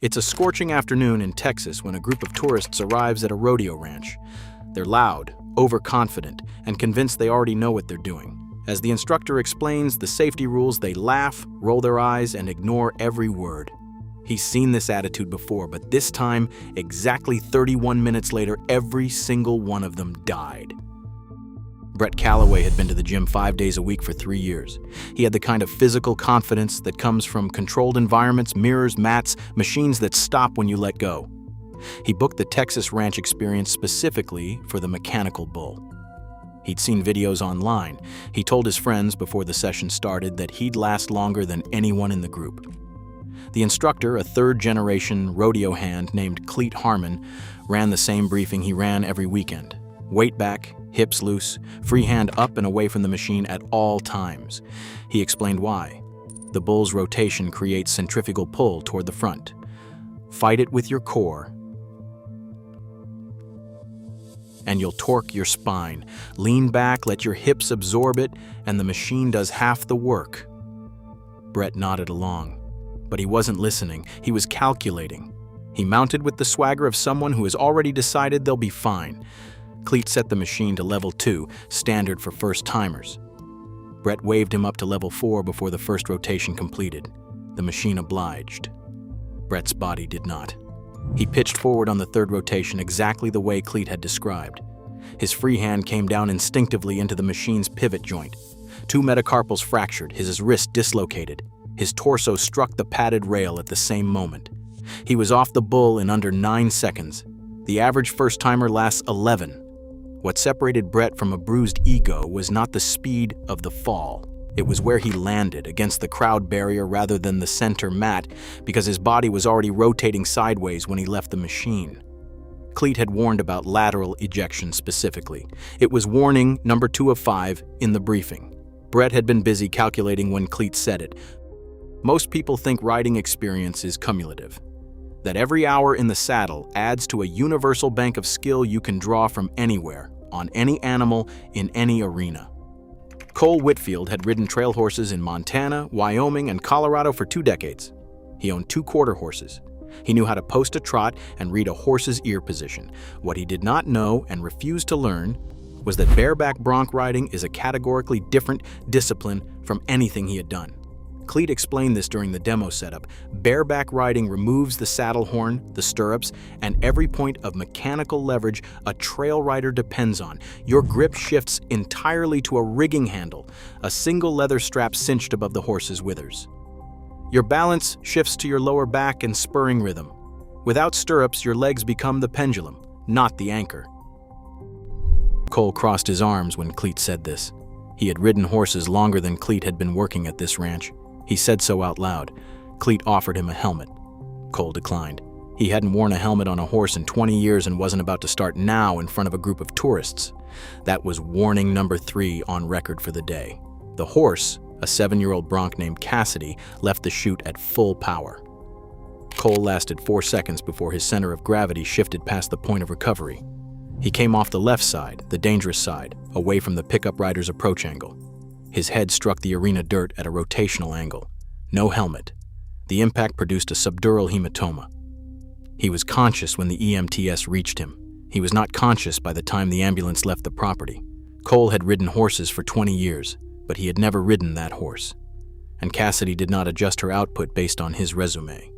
It's a scorching afternoon in Texas when a group of tourists arrives at a rodeo ranch. They're loud, overconfident, and convinced they already know what they're doing. As the instructor explains the safety rules, they laugh, roll their eyes, and ignore every word. He's seen this attitude before, but this time, exactly 31 minutes later, every single one of them died. Brett Calloway had been to the gym 5 days a week for 3 years. He had the kind of physical confidence that comes from controlled environments, mirrors, mats, machines that stop when you let go. He booked the Texas ranch experience specifically for the mechanical bull. He'd seen videos online. He told his friends before the session started that he'd last longer than anyone in the group. The instructor, a third-generation rodeo hand named Cleet Harmon, ran the same briefing he ran every weekend. Weight back, hips loose, free hand up and away from the machine at all times. He explained why. The bull's rotation creates centrifugal pull toward the front. Fight it with your core, and you'll torque your spine. Lean back, let your hips absorb it, and the machine does half the work. Brett nodded along, but he wasn't listening. He was calculating. He mounted with the swagger of someone who has already decided they'll be fine. Cleet set the machine to level 2, standard for first-timers. Brett waved him up to level 4 before the first rotation completed. The machine obliged. Brett's body did not. He pitched forward on the third rotation exactly the way Cleet had described. His free hand came down instinctively into the machine's pivot joint. 2 metacarpals fractured, his wrist dislocated. His torso struck the padded rail at the same moment. He was off the bull in under 9 seconds. The average first-timer lasts 11. What separated Brett from a bruised ego was not the speed of the fall. It was where he landed, against the crowd barrier rather than the center mat, because his body was already rotating sideways when he left the machine. Cleet had warned about lateral ejection specifically. It was warning number 2 of 5 in the briefing. Brett had been busy calculating when Cleet said it. Most people think riding experience is cumulative, that every hour in the saddle adds to a universal bank of skill you can draw from anywhere, on any animal, in any arena. Cole Whitfield had ridden trail horses in Montana, Wyoming, and Colorado for 2 decades. He owned 2 quarter horses. He knew how to post a trot and read a horse's ear position. What he did not know and refused to learn was that bareback bronc riding is a categorically different discipline from anything he had done. Cleet explained this during the demo setup. Bareback riding removes the saddle horn, the stirrups, and every point of mechanical leverage a trail rider depends on. Your grip shifts entirely to a rigging handle, a single leather strap cinched above the horse's withers. Your balance shifts to your lower back and spurring rhythm. Without stirrups, your legs become the pendulum, not the anchor. Cole crossed his arms when Cleet said this. He had ridden horses longer than Cleet had been working at this ranch. He said so out loud. Cleet offered him a helmet. Cole declined. He hadn't worn a helmet on a horse in 20 years and wasn't about to start now in front of a group of tourists. That was warning number 3 on record for the day. The horse, a 7-year-old bronc named Cassidy, left the chute at full power. Cole lasted 4 seconds before his center of gravity shifted past the point of recovery. He came off the left side, the dangerous side, away from the pickup rider's approach angle. His head struck the arena dirt at a rotational angle. No helmet. The impact produced a subdural hematoma. He was conscious when the EMTs reached him. He was not conscious by the time the ambulance left the property. Cole had ridden horses for 20 years, but he had never ridden that horse. And Cassidy did not adjust her output based on his resume.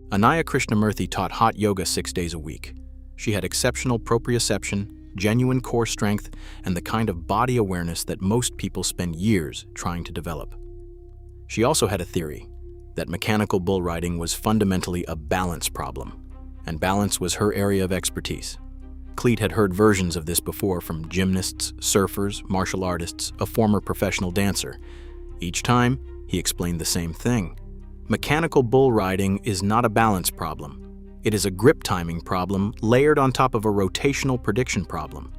Annayia Krishnamurthy taught hot yoga 6 days a week. She had exceptional proprioception, genuine core strength, and the kind of body awareness that most people spend years trying to develop. She also had a theory that mechanical bull riding was fundamentally a balance problem, and balance was her area of expertise. Cleet had heard versions of this before from gymnasts, surfers, martial artists, a former professional dancer. Each time, he explained the same thing. Mechanical bull riding is not a balance problem. It is a grip timing problem layered on top of a rotational prediction problem.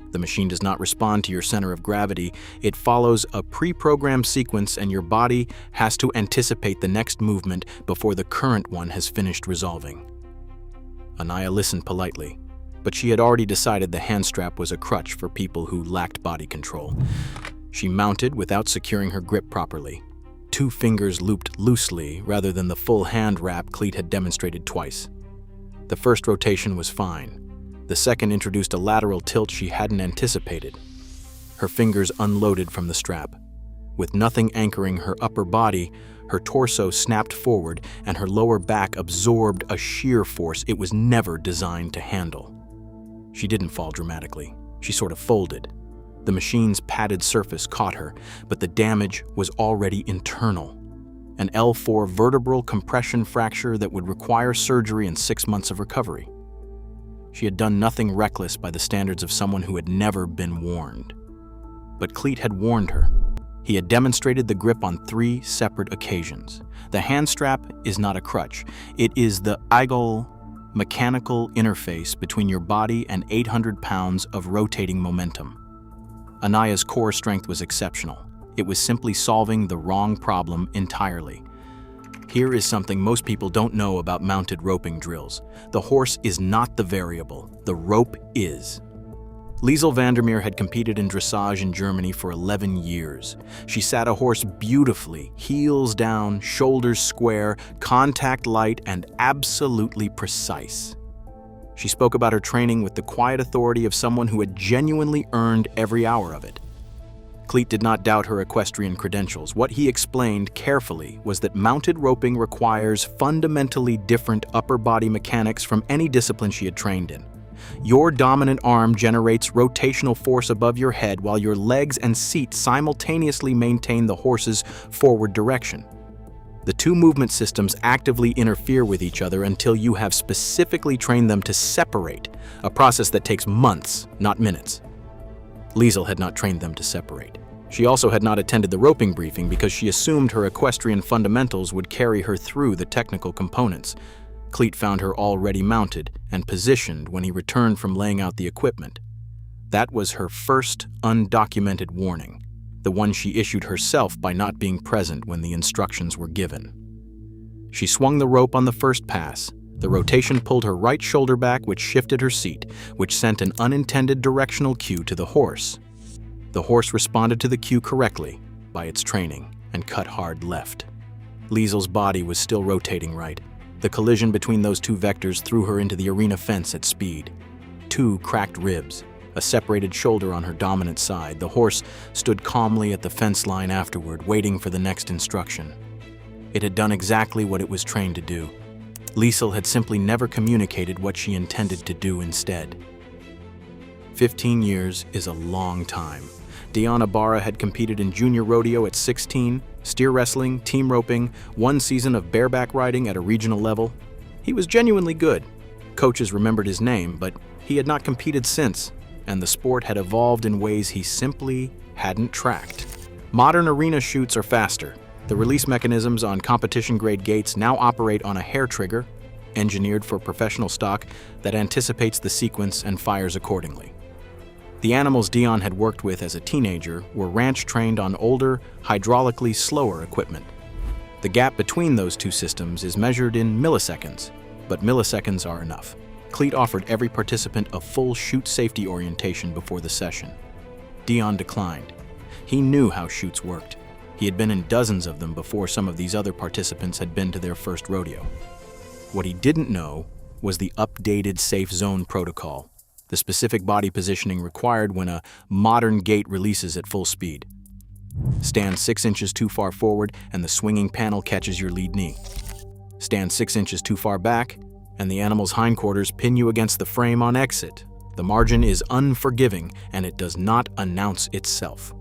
The machine does not respond to your center of gravity. It follows a pre-programmed sequence, and your body has to anticipate the next movement before the current one has finished resolving. Annayia listened politely, but she had already decided the hand strap was a crutch for people who lacked body control. She mounted without securing her grip properly. 2 fingers looped loosely rather than the full hand wrap Cleat had demonstrated twice. The first rotation was fine. The second introduced a lateral tilt she hadn't anticipated. Her fingers unloaded from the strap. With nothing anchoring her upper body, her torso snapped forward and her lower back absorbed a shear force it was never designed to handle. She didn't fall dramatically. She sort of folded. The machine's padded surface caught her, but the damage was already internal. An L4 vertebral compression fracture that would require surgery and 6 months of recovery. She had done nothing reckless by the standards of someone who had never been warned. But Cleat had warned her. He had demonstrated the grip on 3 separate occasions. The hand strap is not a crutch. It is the ideal mechanical interface between your body and 800 pounds of rotating momentum. Annayia's core strength was exceptional. It was simply solving the wrong problem entirely. Here is something most people don't know about mounted roping drills. The horse is not the variable. The rope is. Leisel Vandermeer had competed in dressage in Germany for 11 years. She sat a horse beautifully, heels down, shoulders square, contact light, and absolutely precise. She spoke about her training with the quiet authority of someone who had genuinely earned every hour of it. Cleat did not doubt her equestrian credentials. What he explained carefully was that mounted roping requires fundamentally different upper body mechanics from any discipline she had trained in. Your dominant arm generates rotational force above your head while your legs and seat simultaneously maintain the horse's forward direction. The 2 movement systems actively interfere with each other until you have specifically trained them to separate, a process that takes months, not minutes. Leisel had not trained them to separate. She also had not attended the roping briefing because she assumed her equestrian fundamentals would carry her through the technical components. Cleat found her already mounted and positioned when he returned from laying out the equipment. That was her first undocumented warning, the one she issued herself by not being present when the instructions were given. She swung the rope on the first pass. The rotation pulled her right shoulder back, which shifted her seat, which sent an unintended directional cue to the horse. The horse responded to the cue correctly by its training and cut hard left. Leisel's body was still rotating right. The collision between those 2 vectors threw her into the arena fence at speed. 2 cracked ribs, a separated shoulder on her dominant side. The horse stood calmly at the fence line afterward, waiting for the next instruction. It had done exactly what it was trained to do. Leisel had simply never communicated what she intended to do instead. 15 years is a long time. Dion had competed in junior rodeo at 16, steer wrestling, team roping, 1 season of bareback riding at a regional level. He was genuinely good. Coaches remembered his name, but he had not competed since, and the sport had evolved in ways he simply hadn't tracked. Modern arena chutes are faster. The release mechanisms on competition-grade gates now operate on a hair trigger, engineered for professional stock, that anticipates the sequence and fires accordingly. The animals Dion had worked with as a teenager were ranch-trained on older, hydraulically slower equipment. The gap between those 2 systems is measured in milliseconds, but milliseconds are enough. Cleat offered every participant a full chute safety orientation before the session. Dion declined. He knew how chutes worked. He had been in dozens of them before some of these other participants had been to their first rodeo. What he didn't know was the updated safe zone protocol, the specific body positioning required when a modern gate releases at full speed. Stand 6 inches too far forward and the swinging panel catches your lead knee. Stand 6 inches too far back and the animal's hindquarters pin you against the frame on exit. The margin is unforgiving and it does not announce itself.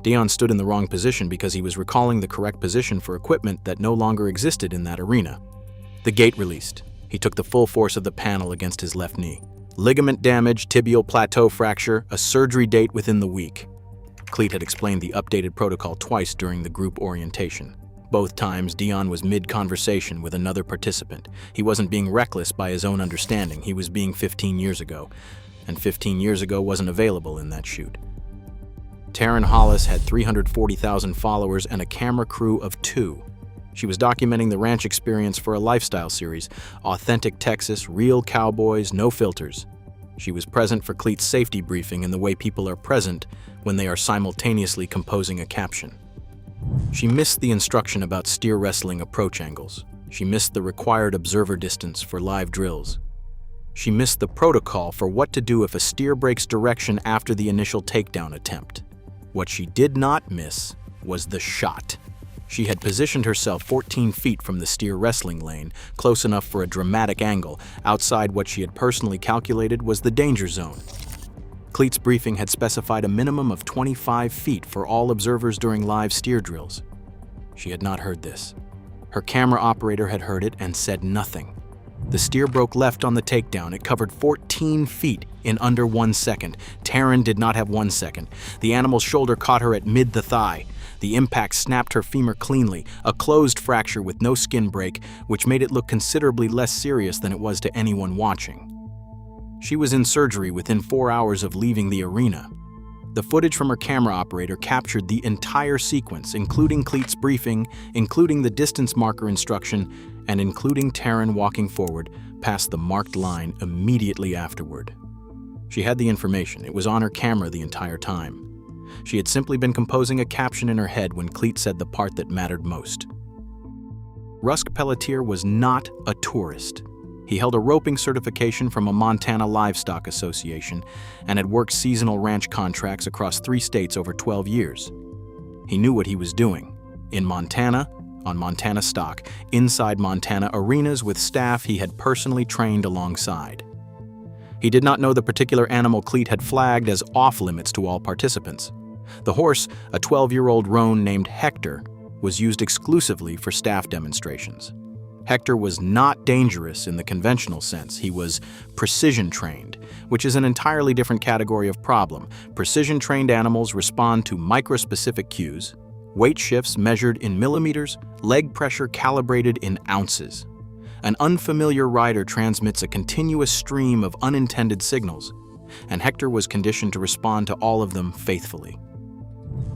Dion stood in the wrong position because he was recalling the correct position for equipment that no longer existed in that arena. The gate released. He took the full force of the panel against his left knee. Ligament damage, tibial plateau fracture, a surgery date within the week. Cleat had explained the updated protocol twice during the group orientation. Both times, Dion was mid-conversation with another participant. He wasn't being reckless by his own understanding. He was being 15 years ago, and 15 years ago wasn't available in that shoot. Taran had 340,000 followers and a camera crew of 2. She was documenting the ranch experience for a lifestyle series, Authentic Texas, Real Cowboys, No Filters. She was present for Cleat's safety briefing in the way people are present when they are simultaneously composing a caption. She missed the instruction about steer wrestling approach angles. She missed the required observer distance for live drills. She missed the protocol for what to do if a steer breaks direction after the initial takedown attempt. What she did not miss was the shot. She had positioned herself 14 feet from the steer wrestling lane, close enough for a dramatic angle, outside what she had personally calculated was the danger zone. Cleat's briefing had specified a minimum of 25 feet for all observers during live steer drills. She had not heard this. Her camera operator had heard it and said nothing. The steer broke left on the takedown. It covered 14 feet in under 1 second. Taran did not have 1 second. The animal's shoulder caught her at mid the thigh. The impact snapped her femur cleanly, a closed fracture with no skin break, which made it look considerably less serious than it was to anyone watching. She was in surgery within 4 hours of leaving the arena. The footage from her camera operator captured the entire sequence, including Cleat's briefing, including the distance marker instruction, and including Taran walking forward past the marked line immediately afterward. She had the information. It was on her camera the entire time. She had simply been composing a caption in her head when Cleat said the part that mattered most. Rusk Pelletier was not a tourist. He held a roping certification from a Montana Livestock Association and had worked seasonal ranch contracts across 3 states over 12 years. He knew what he was doing. In Montana, on Montana stock, inside Montana arenas with staff he had personally trained alongside. He did not know the particular animal Cleat had flagged as off-limits to all participants. The horse, a 12-year-old roan named Hector, was used exclusively for staff demonstrations. Hector was not dangerous in the conventional sense. He was precision-trained, which is an entirely different category of problem. Precision-trained animals respond to microspecific cues, weight shifts measured in millimeters, leg pressure calibrated in ounces. An unfamiliar rider transmits a continuous stream of unintended signals, and Hector was conditioned to respond to all of them faithfully.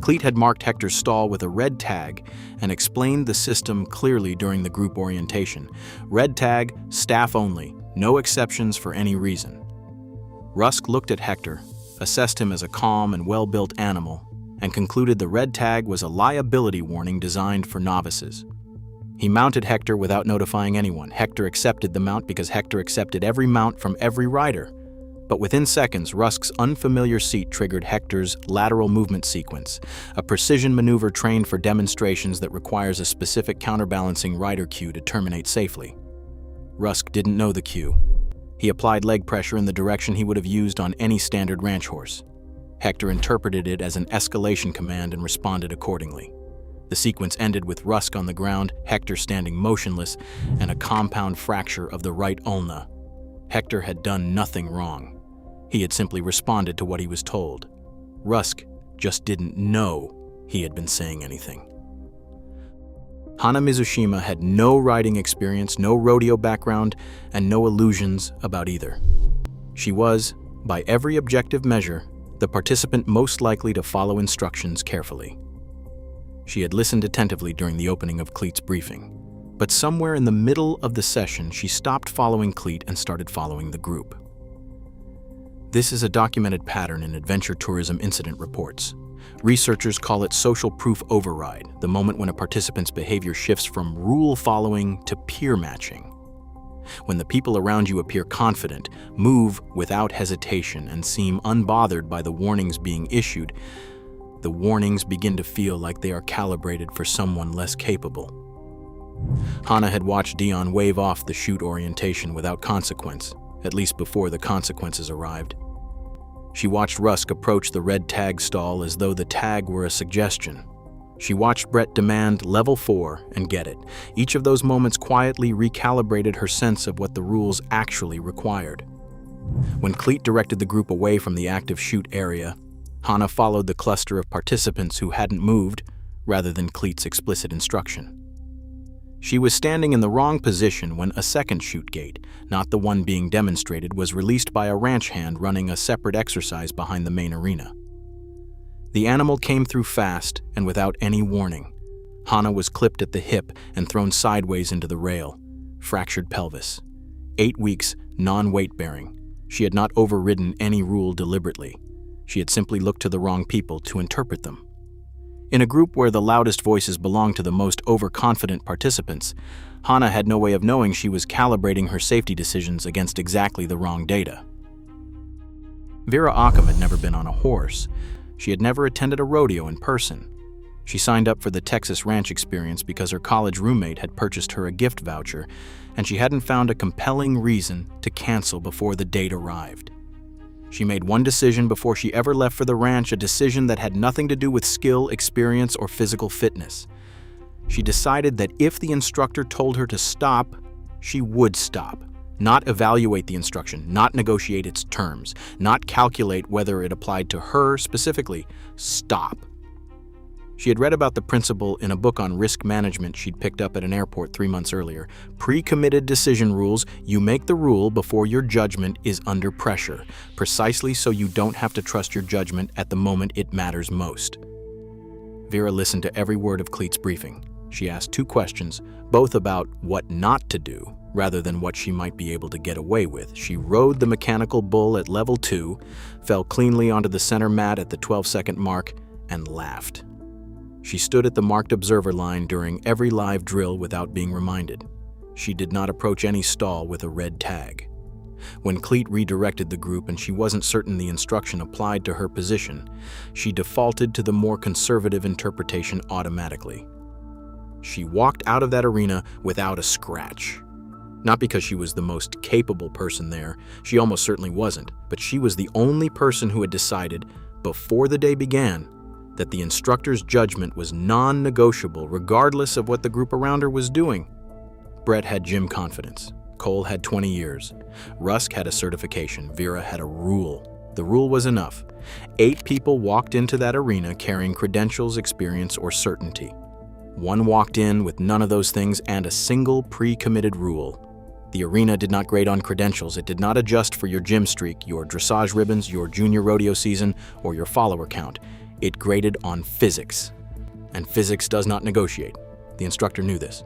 Cleat had marked Hector's stall with a red tag and explained the system clearly during the group orientation. Red tag, staff only, no exceptions for any reason. Rusk looked at Hector, assessed him as a calm and well-built animal, and concluded the red tag was a liability warning designed for novices. He mounted Hector without notifying anyone. Hector accepted the mount because Hector accepted every mount from every rider. But within seconds, Rusk's unfamiliar seat triggered Hector's lateral movement sequence, a precision maneuver trained for demonstrations that requires a specific counterbalancing rider cue to terminate safely. Rusk didn't know the cue. He applied leg pressure in the direction he would have used on any standard ranch horse. Hector interpreted it as an escalation command and responded accordingly. The sequence ended with Rusk on the ground, Hector standing motionless, and a compound fracture of the right ulna. Hector had done nothing wrong. He had simply responded to what he was told. Rusk just didn't know he had been saying anything. Hana Mizushima had no riding experience, no rodeo background, and no illusions about either. She was, by every objective measure, the participant most likely to follow instructions carefully. She had listened attentively during the opening of Cleat's briefing, but somewhere in the middle of the session she stopped following Cleat and started following the group. This is a documented pattern in adventure tourism incident reports. Researchers call it social proof override, the moment when a participant's behavior shifts from rule following to peer matching. When the people around you appear confident, move without hesitation, and seem unbothered by the warnings being issued, the warnings begin to feel like they are calibrated for someone less capable. Hana had watched Dion wave off the chute orientation without consequence, at least before the consequences arrived. She watched Rusk approach the red tag stall as though the tag were a suggestion. She watched Brett demand level 4 and get it. Each of those moments quietly recalibrated her sense of what the rules actually required. When Cleat directed the group away from the active chute area, Hana followed the cluster of participants who hadn't moved, rather than Cleat's explicit instruction. She was standing in the wrong position when a second chute gate, not the one being demonstrated, was released by a ranch hand running a separate exercise behind the main arena. The animal came through fast and without any warning. Hana was clipped at the hip and thrown sideways into the rail, fractured pelvis. 8 weeks, non-weight bearing. She had not overridden any rule deliberately. She had simply looked to the wrong people to interpret them. In a group where the loudest voices belonged to the most overconfident participants, Hana had no way of knowing she was calibrating her safety decisions against exactly the wrong data. Vera had never been on a horse. She had never attended a rodeo in person. She signed up for the Texas ranch experience because her college roommate had purchased her a gift voucher, and she hadn't found a compelling reason to cancel before the date arrived. She made one decision before she ever left for the ranch, a decision that had nothing to do with skill, experience, or physical fitness. She decided that if the instructor told her to stop, she would stop. Not evaluate the instruction, not negotiate its terms, not calculate whether it applied to her specifically. Stop. She had read about the principle in a book on risk management she'd picked up at an airport 3 months earlier. Pre-committed decision rules. You make the rule before your judgment is under pressure, precisely so you don't have to trust your judgment at the moment it matters most. Vera listened to every word of Cleet's briefing. She asked 2 questions, both about what not to do, rather than what she might be able to get away with. She rode the mechanical bull at level 2, fell cleanly onto the center mat at the 12-second mark, and laughed. She stood at the marked observer line during every live drill without being reminded. She did not approach any stall with a red tag. When Cleet redirected the group and she wasn't certain the instruction applied to her position, she defaulted to the more conservative interpretation automatically. She walked out of that arena without a scratch. Not because she was the most capable person there, she almost certainly wasn't, but she was the only person who had decided, before the day began, that the instructor's judgment was non-negotiable regardless of what the group around her was doing. Brett had gym confidence. Cole had 20 years. Rusk had a certification. Vera had a rule. The rule was enough. 8 people walked into that arena carrying credentials, experience, or certainty. 1 walked in with none of those things and a single pre-committed rule. The arena did not grade on credentials. It did not adjust for your gym streak, your dressage ribbons, your junior rodeo season, or your follower count. It graded on physics. And physics does not negotiate. The instructor knew this.